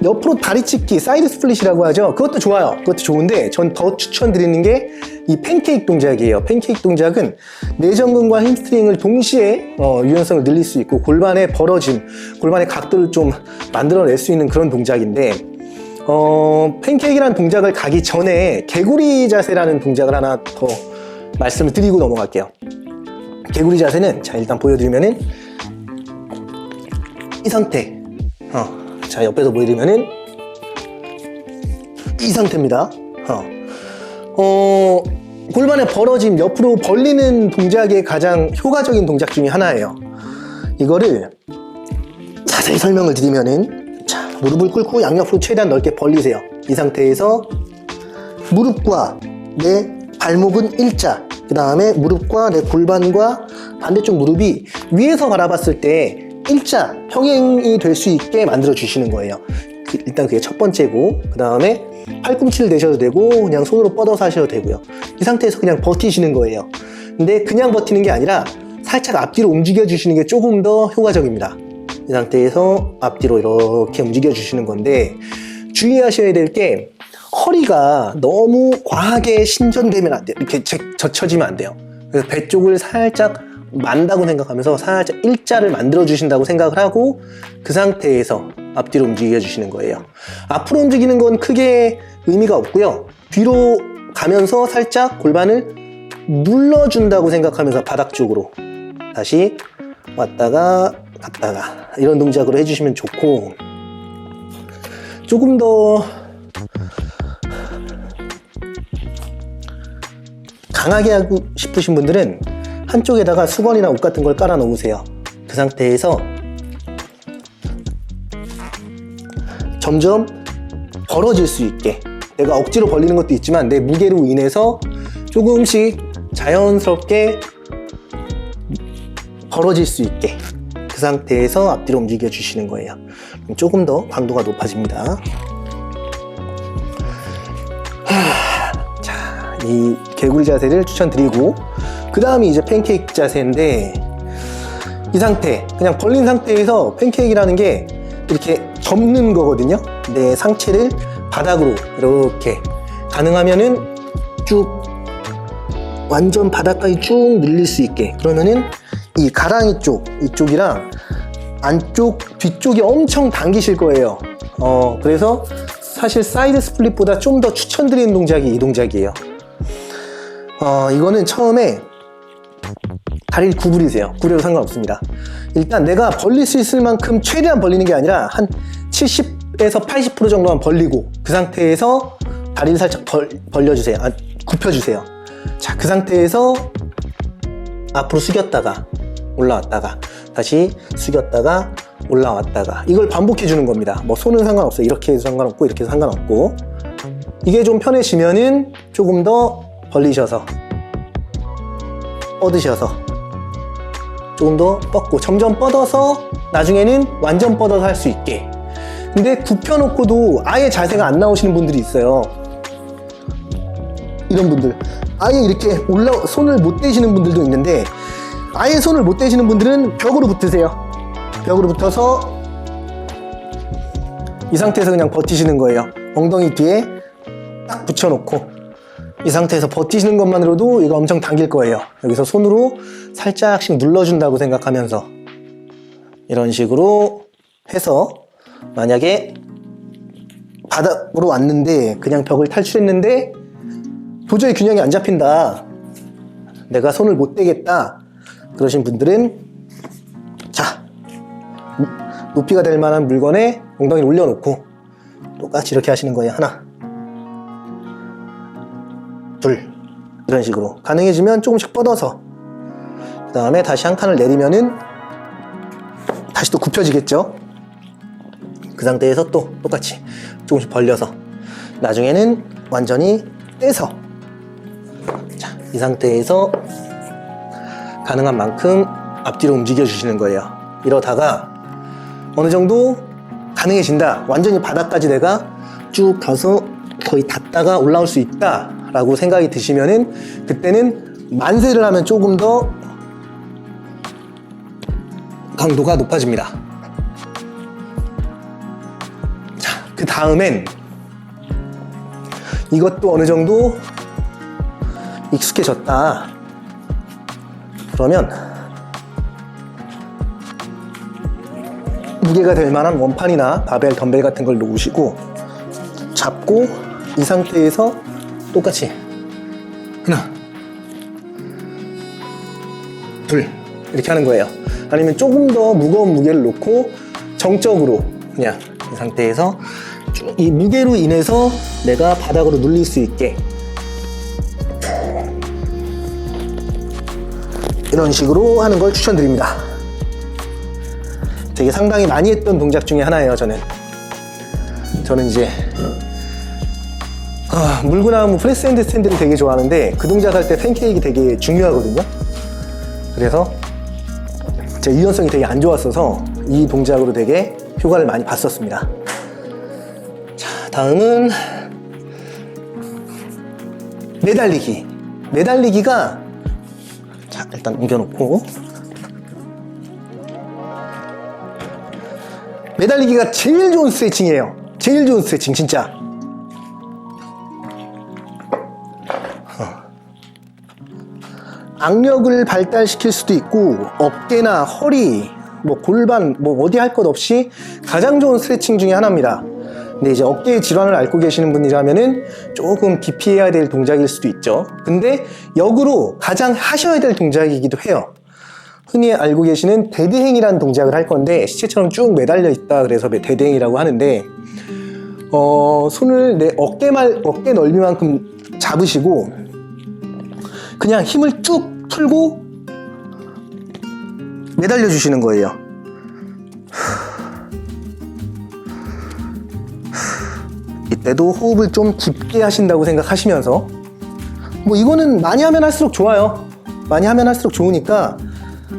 옆으로 다리 찢기, 사이드 스플릿이라고 하죠. 그것도 좋아요. 그것도 좋은데 전 더 추천드리는 게 이 팬케이크 동작이에요. 팬케이크 동작은 내전근과 햄스트링을 동시에 유연성을 늘릴 수 있고, 골반의 벌어짐, 골반의 각도를 좀 만들어낼 수 있는 그런 동작인데, 팬케이크라는 동작을 가기 전에 개구리 자세라는 동작을 하나 더 말씀을 드리고 넘어갈게요. 개구리 자세는, 자, 일단 보여드리면은 이 상태, 자, 옆에서 보여드리면은 이 상태입니다. 골반의 벌어짐, 옆으로 벌리는 동작의 가장 효과적인 동작 중에 하나예요. 이거를 자세히 설명을 드리면은, 자, 무릎을 꿇고 양옆으로 최대한 넓게 벌리세요. 이 상태에서 무릎과 내 발목은 일자, 그 다음에 무릎과 내 골반과 반대쪽 무릎이 위에서 바라봤을 때 일자, 평행이 될 수 있게 만들어 주시는 거예요. 일단 그게 첫 번째고, 그 다음에 팔꿈치를 대셔도 되고 그냥 손으로 뻗어서 하셔도 되고요. 이 상태에서 그냥 버티시는 거예요. 근데 그냥 버티는 게 아니라 살짝 앞뒤로 움직여 주시는 게 조금 더 효과적입니다. 이 상태에서 앞뒤로 이렇게 움직여 주시는 건데, 주의하셔야 될 게 허리가 너무 과하게 신전되면 안 돼요. 이렇게 젖혀지면 안 돼요. 그래서 배 쪽을 살짝 만다고 생각하면서 살짝 일자를 만들어 주신다고 생각을 하고, 그 상태에서 앞뒤로 움직여 주시는 거예요. 앞으로 움직이는 건 크게 의미가 없고요. 뒤로 가면서 살짝 골반을 눌러준다고 생각하면서 바닥 쪽으로 다시 왔다가 갔다가 이런 동작으로 해주시면 좋고, 조금 더 강하게 하고 싶으신 분들은 한쪽에다가 수건이나 옷 같은 걸 깔아 놓으세요. 그 상태에서 점점 벌어질 수 있게, 내가 억지로 벌리는 것도 있지만 내 무게로 인해서 조금씩 자연스럽게 벌어질 수 있게 그 상태에서 앞뒤로 움직여 주시는 거예요. 조금 더 강도가 높아집니다. 자, 이 개구리 자세를 추천드리고, 그 다음이 이제 팬케이크 자세인데, 이 상태, 그냥 벌린 상태에서 팬케이크라는 게 이렇게 접는 거거든요. 내 상체를 바닥으로 이렇게, 가능하면은 쭉 완전 바닥까지 쭉 늘릴 수 있게. 그러면은 이 가랑이 쪽, 이쪽이랑 안쪽, 뒤쪽이 엄청 당기실 거예요. 그래서 사실 사이드 스플릿보다 좀 더 추천드리는 동작이 이 동작이에요. 이거는 처음에 다리를 구부리세요. 구부려도 상관없습니다. 일단 내가 벌릴 수 있을 만큼 최대한 벌리는 게 아니라 한 70에서 80% 정도만 벌리고, 그 상태에서 다리를 살짝 벌려주세요. 굽혀주세요. 자, 그 상태에서 앞으로 숙였다가 올라왔다가 다시 숙였다가 올라왔다가, 이걸 반복해 주는 겁니다. 뭐 손은 상관없어요. 이렇게 해도 상관없고 이렇게 해도 상관없고. 이게 좀 편해지면은 조금 더 벌리셔서 뻗으셔서 조금 더 뻗고, 점점 뻗어서 나중에는 완전 뻗어서 할 수 있게. 근데 굽혀놓고도 아예 자세가 안 나오시는 분들이 있어요. 이런 분들 아예 이렇게 손을 못 대시는 분들도 있는데, 아예 손을 못 대시는 분들은 벽으로 붙으세요. 벽으로 붙어서 이 상태에서 그냥 버티시는 거예요. 엉덩이 뒤에 딱 붙여놓고 이 상태에서 버티시는 것만으로도 이거 엄청 당길 거예요. 여기서 손으로 살짝씩 눌러준다고 생각하면서 이런 식으로 해서, 만약에 바닥으로 왔는데 그냥 벽을 탈출했는데 도저히 균형이 안 잡힌다, 내가 손을 못 대겠다, 그러신 분들은 자, 높이가 될 만한 물건에 엉덩이를 올려놓고 똑같이 이렇게 하시는 거예요. 하나, 둘, 이런 식으로. 가능해지면 조금씩 뻗어서, 그 다음에 다시 한 칸을 내리면은 다시 또 굽혀지겠죠. 그 상태에서 또 똑같이 조금씩 벌려서 나중에는 완전히 떼서, 자, 이 상태에서 가능한 만큼 앞뒤로 움직여 주시는 거예요. 이러다가 어느 정도 가능해진다, 완전히 바닥까지 내가 쭉 가서 거의 닿다가 올라올 수 있다 라고 생각이 드시면은, 그때는 만세를 하면 조금 더 강도가 높아집니다. 자, 그 다음엔 이것도 어느 정도 익숙해졌다 그러면 무게가 될 만한 원판이나 바벨, 덤벨 같은 걸 놓으시고 잡고, 이 상태에서 똑같이 하나, 둘, 이렇게 하는 거예요. 아니면 조금 더 무거운 무게를 놓고 정적으로 그냥 이 상태에서 쭉 이 무게로 인해서 내가 바닥으로 눌릴 수 있게, 이런 식으로 하는 걸 추천드립니다. 되게 상당히 많이 했던 동작 중에 하나예요. 저는 이제 물구나무 프레스 핸드 스탠드를 되게 좋아하는데, 그 동작 할 때 팬케이크 되게 중요하거든요. 그래서 제 유연성이 되게 안 좋았어서 이 동작으로 되게 효과를 많이 봤었습니다. 자, 다음은 매달리기. 매달리기가, 자, 일단 옮겨놓고, 매달리기가 제일 좋은 스트레칭이에요. 제일 좋은 스트레칭, 진짜. 악력을 발달시킬 수도 있고, 어깨나 허리, 뭐 골반, 뭐 어디 할 것 없이 가장 좋은 스트레칭 중에 하나입니다. 근데 이제 어깨 질환을 앓고 계시는 분이라면은 조금 기피해야 될 동작일 수도 있죠. 근데 역으로 가장 하셔야 될 동작이기도 해요. 흔히 알고 계시는 대대행이라는 동작을 할 건데, 시체처럼 쭉 매달려 있다 그래서 대대행이라고 하는데, 손을 내 어깨 넓이만큼 잡으시고 그냥 힘을 쭉 풀고 매달려 주시는 거예요. 이때도 호흡을 좀 깊게 하신다고 생각하시면서, 뭐 이거는 많이 하면 할수록 좋아요. 많이 하면 할수록 좋으니까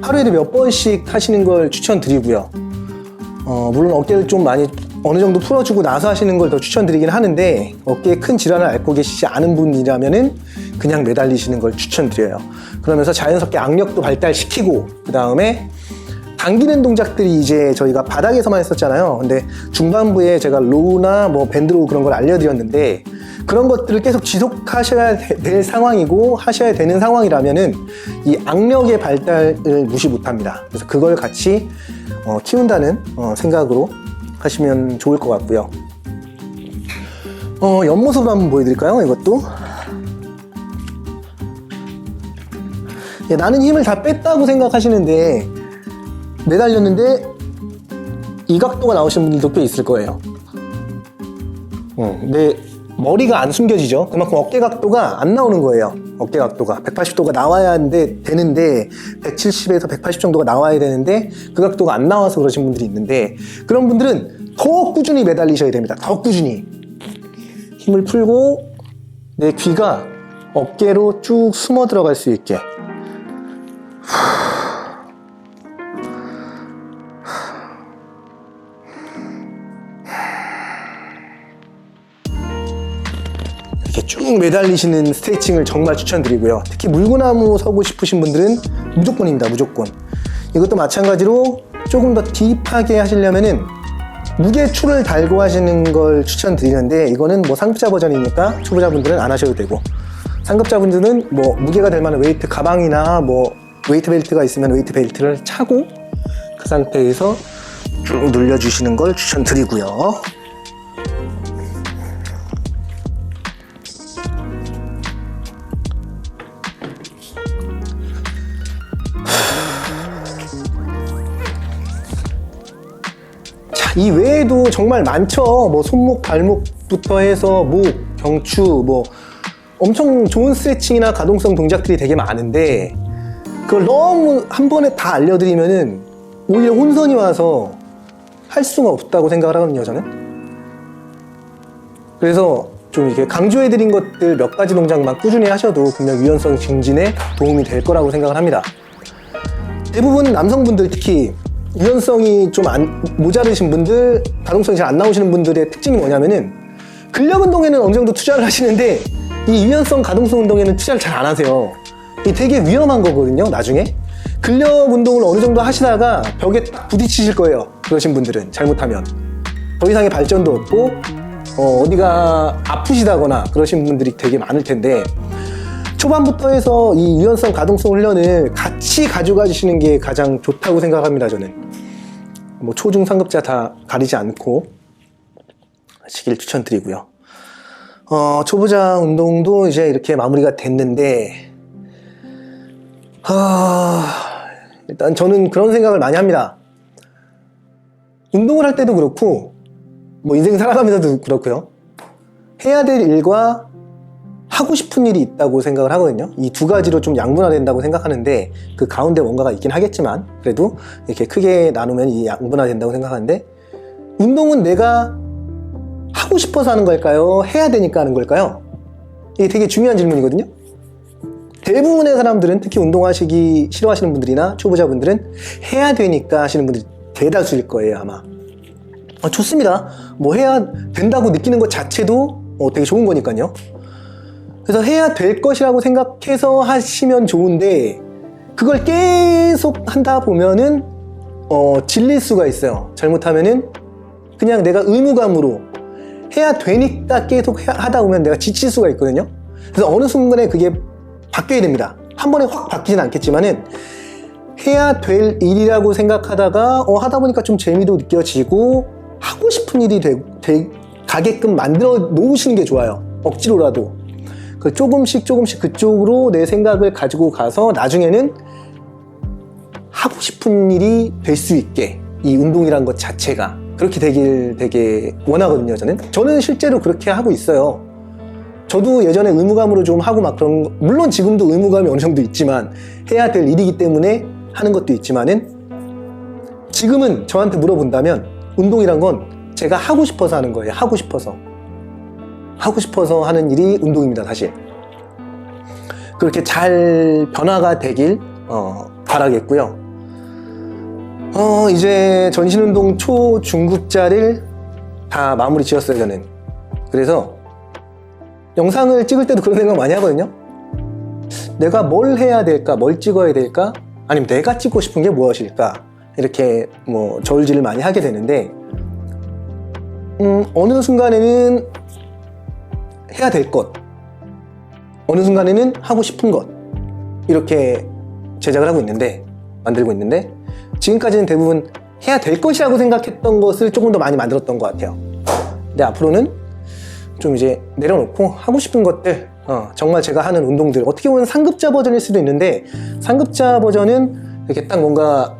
하루에도 몇 번씩 하시는 걸 추천드리고요. 물론 어깨를 좀 많이 어느 정도 풀어주고 나서 하시는 걸 더 추천드리긴 하는데, 어깨에 큰 질환을 앓고 계시지 않은 분이라면은 그냥 매달리시는 걸 추천드려요. 그러면서 자연스럽게 악력도 발달시키고, 그 다음에 당기는 동작들이 이제 저희가 바닥에서만 했었잖아요. 근데 중반부에 제가 로우나 뭐 밴드로우 그런 걸 알려드렸는데, 그런 것들을 계속 지속하셔야 될 상황이고 하셔야 되는 상황이라면은 이 악력의 발달을 무시 못합니다. 그래서 그걸 같이 키운다는 생각으로 하시면 좋을 것 같고요. 옆모습으로 한번 보여드릴까요? 이것도. 예, 나는 힘을 다 뺐다고 생각하시는데, 매달렸는데 이 각도가 나오시는 분들도 꽤 있을 거예요. 근데 머리가 안 숨겨지죠. 그만큼 어깨 각도가 안 나오는 거예요. 어깨 각도가 180도가 나와야 되는데 170에서 180 정도가 나와야 되는데 그 각도가 안 나와서 그러신 분들이 있는데, 그런 분들은 더 꾸준히 매달리셔야 됩니다. 더 꾸준히 힘을 풀고 내 귀가 어깨로 쭉 숨어 들어갈 수 있게. 이렇게 쭉 매달리시는 스트레칭을 정말 추천드리고요. 특히 물구나무 서고 싶으신 분들은 무조건입니다. 무조건. 이것도 마찬가지로 조금 더 딥하게 하시려면은 무게추를 달고 하시는 걸 추천드리는데, 이거는 뭐 상급자 버전이니까 초보자분들은 안 하셔도 되고, 상급자분들은 뭐 무게가 될 만한 웨이트 가방이나 뭐 웨이트 벨트가 있으면 웨이트 벨트를 차고 그 상태에서 쭉 눌려주시는 걸 추천드리고요. 이 외에도 정말 많죠. 뭐 손목, 발목부터 해서 목, 경추, 뭐 엄청 좋은 스트레칭이나 가동성 동작들이 되게 많은데, 그걸 너무 한 번에 다 알려드리면은 오히려 혼선이 와서 할 수가 없다고 생각을 하거든요, 저는. 그래서 좀 이렇게 강조해드린 것들 몇 가지 동작만 꾸준히 하셔도 분명 유연성 증진에 도움이 될 거라고 생각을 합니다. 대부분 남성분들, 특히 유연성이 좀 모자르신 분들, 가동성이 잘 안 나오시는 분들의 특징이 뭐냐면은 근력 운동에는 어느 정도 투자를 하시는데 이 유연성 가동성 운동에는 투자를 잘 안 하세요. 이게 되게 위험한 거거든요, 나중에. 근력 운동을 어느 정도 하시다가 벽에 딱 부딪히실 거예요, 그러신 분들은. 잘못하면 더 이상의 발전도 없고 어디가 아프시다거나 그러신 분들이 되게 많을 텐데, 초반부터 해서 이 유연성 가동성 훈련을 같이 가져가시는 게 가장 좋다고 생각합니다, 저는. 뭐 초중 상급자 다 가리지 않고 하시길 추천드리고요. 초보자 운동도 이제 이렇게 마무리가 됐는데, 일단 저는 그런 생각을 많이 합니다. 운동을 할 때도 그렇고 뭐 인생 살아가면서도 그렇고요. 해야 될 일과 하고 싶은 일이 있다고 생각을 하거든요. 이 두 가지로 좀 양분화된다고 생각하는데, 그 가운데 뭔가가 있긴 하겠지만 그래도 이렇게 크게 나누면 이 양분화된다고 생각하는데, 운동은 내가 하고 싶어서 하는 걸까요? 해야 되니까 하는 걸까요? 이게 되게 중요한 질문이거든요. 대부분의 사람들은, 특히 운동하시기 싫어하시는 분들이나 초보자분들은 해야 되니까 하시는 분들이 대다수일 거예요, 아마. 좋습니다. 뭐 해야 된다고 느끼는 것 자체도 되게 좋은 거니까요. 그래서 해야 될 것이라고 생각해서 하시면 좋은데, 그걸 계속 한다 보면은 질릴 수가 있어요. 잘못하면은 그냥 내가 의무감으로 해야 되니까 계속 하다 보면 내가 지칠 수가 있거든요. 그래서 어느 순간에 그게 바뀌어야 됩니다. 한 번에 확 바뀌진 않겠지만은 해야 될 일이라고 생각하다가 하다 보니까 좀 재미도 느껴지고 하고 싶은 일이 가게끔 만들어 놓으시는 게 좋아요. 억지로라도. 조금씩 그쪽으로 내 생각을 가지고 가서 나중에는 하고 싶은 일이 될 수 있게, 이 운동이란 것 자체가 그렇게 되길 되게 원하거든요, 저는 실제로 그렇게 하고 있어요. 저도 예전에 의무감으로 좀 하고 막 그런 거, 물론 지금도 의무감이 어느 정도 있지만 해야 될 일이기 때문에 하는 것도 있지만은, 지금은 저한테 물어본다면 운동이란 건 제가 하고 싶어서 하는 거예요. 하고 싶어서 하는 일이 운동입니다, 사실. 그렇게 잘 변화가 되길 바라겠고요. 이제 전신운동 초, 중급자를 다 마무리 지었어요, 저는. 그래서 영상을 찍을 때도 그런 생각 많이 하거든요. 내가 뭘 해야 될까, 뭘 찍어야 될까, 아니면 내가 찍고 싶은 게 무엇일까, 이렇게 뭐 저울질을 많이 하게 되는데, 어느 순간에는 해야 될 것, 어느 순간에는 하고 싶은 것, 이렇게 제작을 하고 있는데, 만들고 있는데, 지금까지는 대부분 해야 될 것이라고 생각했던 것을 조금 더 많이 만들었던 것 같아요. 근데 앞으로는 좀 이제 내려놓고 하고 싶은 것들, 정말 제가 하는 운동들, 어떻게 보면 상급자 버전일 수도 있는데, 상급자 버전은 이렇게 딱 뭔가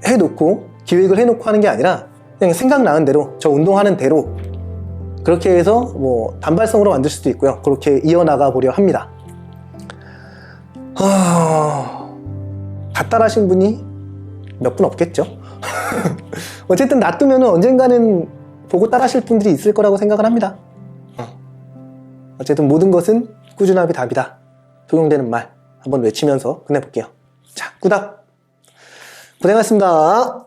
해놓고 기획을 해놓고 하는 게 아니라 그냥 생각나는 대로, 저 운동하는 대로 그렇게 해서 뭐 단발성으로 만들 수도 있고요. 그렇게 이어나가 보려 합니다. 다 따라하신 분이 몇 분 없겠죠. 어쨌든 놔두면 언젠가는 보고 따라하실 분들이 있을 거라고 생각을 합니다. 어쨌든 모든 것은 꾸준함이 답이다. 적용되는 말 한번 외치면서 끝내볼게요. 자, 꾸닥! 고생하셨습니다.